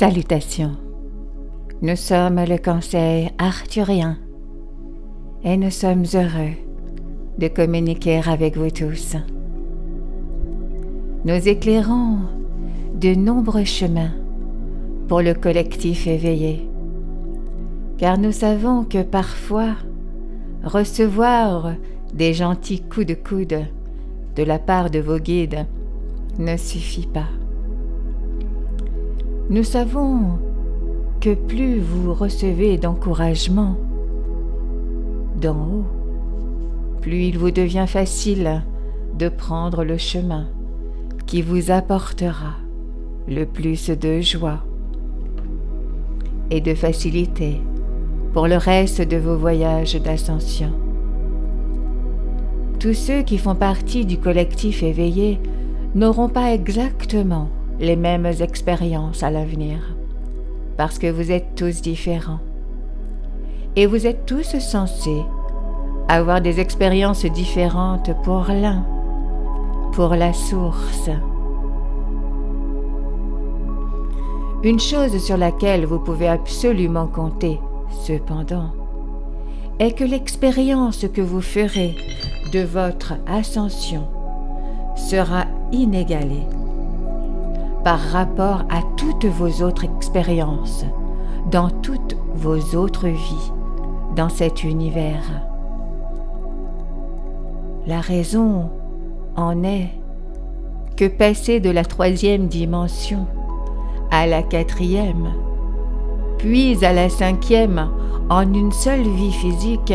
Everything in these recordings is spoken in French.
Salutations. Nous sommes le Conseil arthurien et nous sommes heureux de communiquer avec vous tous. Nous éclairons de nombreux chemins pour le collectif éveillé, car nous savons que parfois, recevoir des gentils coups de coude de la part de vos guides ne suffit pas. Nous savons que plus vous recevez d'encouragement d'en haut, plus il vous devient facile de prendre le chemin qui vous apportera le plus de joie et de facilité pour le reste de vos voyages d'ascension. Tous ceux qui font partie du collectif éveillé n'auront pas exactement les mêmes expériences à l'avenir, parce que vous êtes tous différents. Et vous êtes tous censés avoir des expériences différentes pour l'un, pour la source. Une chose sur laquelle vous pouvez absolument compter, cependant, est que l'expérience que vous ferez de votre ascension sera inégalée par rapport à toutes vos autres expériences, dans toutes vos autres vies, dans cet univers. La raison en est que passer de la 3e dimension à la 4e, puis à la 5e en une seule vie physique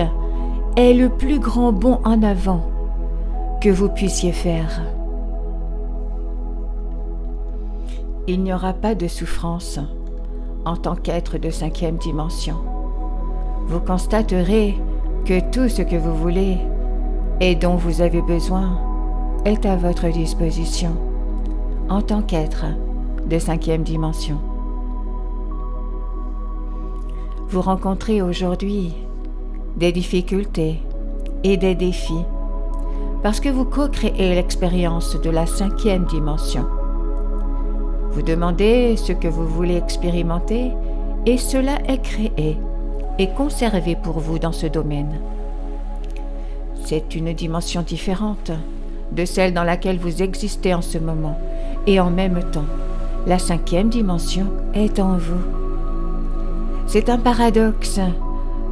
est le plus grand bond en avant que vous puissiez faire. Il n'y aura pas de souffrance en tant qu'être de 5e dimension. Vous constaterez que tout ce que vous voulez et dont vous avez besoin est à votre disposition en tant qu'être de 5e dimension. Vous rencontrez aujourd'hui des difficultés et des défis parce que vous co-créez l'expérience de la 5e dimension. Vous demandez ce que vous voulez expérimenter et cela est créé et conservé pour vous dans ce domaine. C'est une dimension différente de celle dans laquelle vous existez en ce moment et en même temps, la 5e dimension est en vous. C'est un paradoxe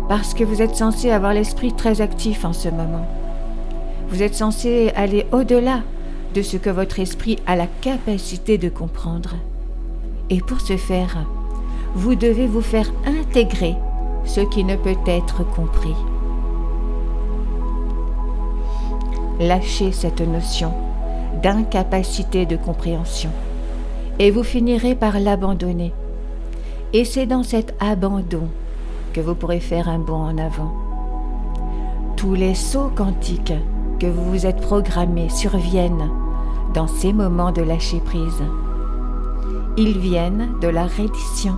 parce que vous êtes censé avoir l'esprit très actif en ce moment. Vous êtes censé aller au-delà de ce que votre esprit a la capacité de comprendre. Et pour ce faire, vous devez vous faire intégrer ce qui ne peut être compris. Lâchez cette notion d'incapacité de compréhension et vous finirez par l'abandonner. Et c'est dans cet abandon que vous pourrez faire un bond en avant. Tous les sauts quantiques que vous vous êtes programmés surviennent dans ces moments de lâcher-prise. Ils viennent de la reddition.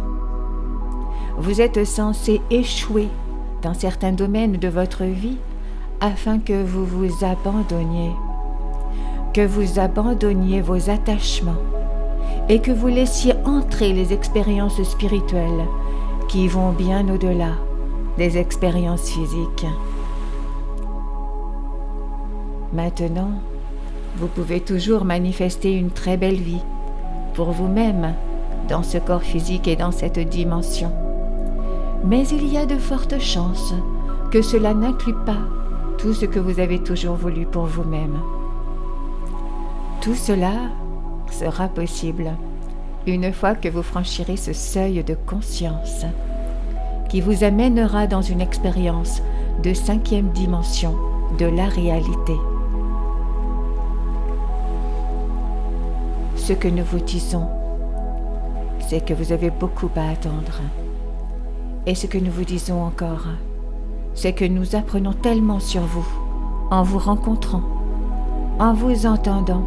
Vous êtes censé échouer dans certains domaines de votre vie afin que vous vous abandonniez vos attachements et que vous laissiez entrer les expériences spirituelles qui vont bien au-delà des expériences physiques. Maintenant, vous pouvez toujours manifester une très belle vie pour vous-même dans ce corps physique et dans cette dimension. Mais il y a de fortes chances que cela n'inclue pas tout ce que vous avez toujours voulu pour vous-même. Tout cela sera possible une fois que vous franchirez ce seuil de conscience qui vous amènera dans une expérience de 5e dimension de la réalité. Ce que nous vous disons, c'est que vous avez beaucoup à attendre. Et ce que nous vous disons encore, c'est que nous apprenons tellement sur vous, en vous rencontrant, en vous entendant.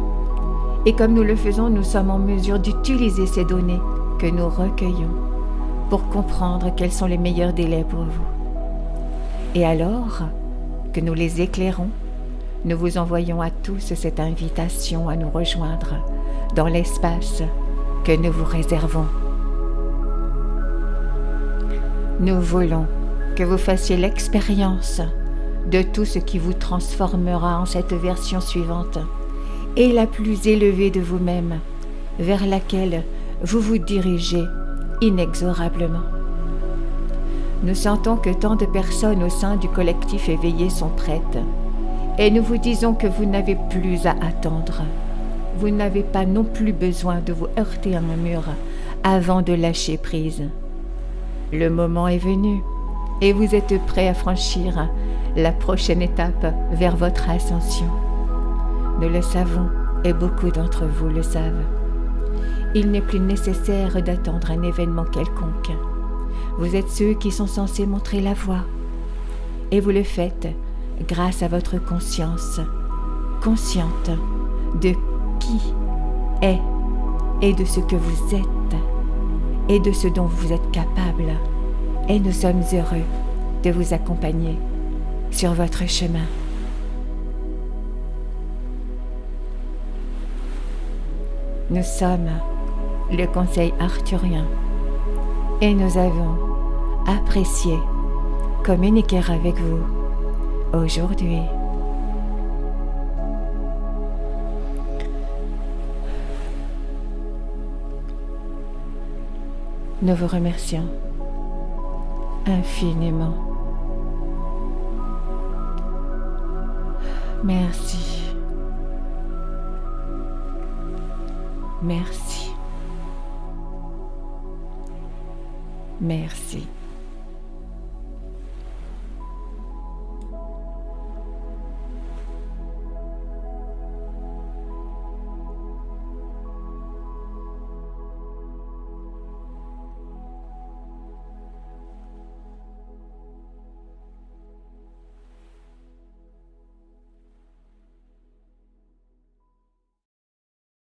Et comme nous le faisons, nous sommes en mesure d'utiliser ces données que nous recueillons pour comprendre quels sont les meilleurs délais pour vous. Et alors que nous les éclairons, nous vous envoyons à tous cette invitation à nous rejoindre dans l'espace que nous vous réservons. Nous voulons que vous fassiez l'expérience de tout ce qui vous transformera en cette version suivante et la plus élevée de vous-même, vers laquelle vous vous dirigez inexorablement. Nous sentons que tant de personnes au sein du collectif éveillé sont prêtes, et nous vous disons que vous n'avez plus à attendre. Vous n'avez pas non plus besoin de vous heurter à un mur avant de lâcher prise. Le moment est venu, et vous êtes prêts à franchir la prochaine étape vers votre ascension. Nous le savons, et beaucoup d'entre vous le savent. Il n'est plus nécessaire d'attendre un événement quelconque. Vous êtes ceux qui sont censés montrer la voie. Et vous le faites grâce à votre conscience, consciente de qui est et de ce que vous êtes et de ce dont vous êtes capable. Et nous sommes heureux de vous accompagner sur votre chemin. Nous sommes le Conseil arthurien et nous avons apprécié communiquer avec vous aujourd'hui. Nous vous remercions infiniment. Merci. Merci. Merci.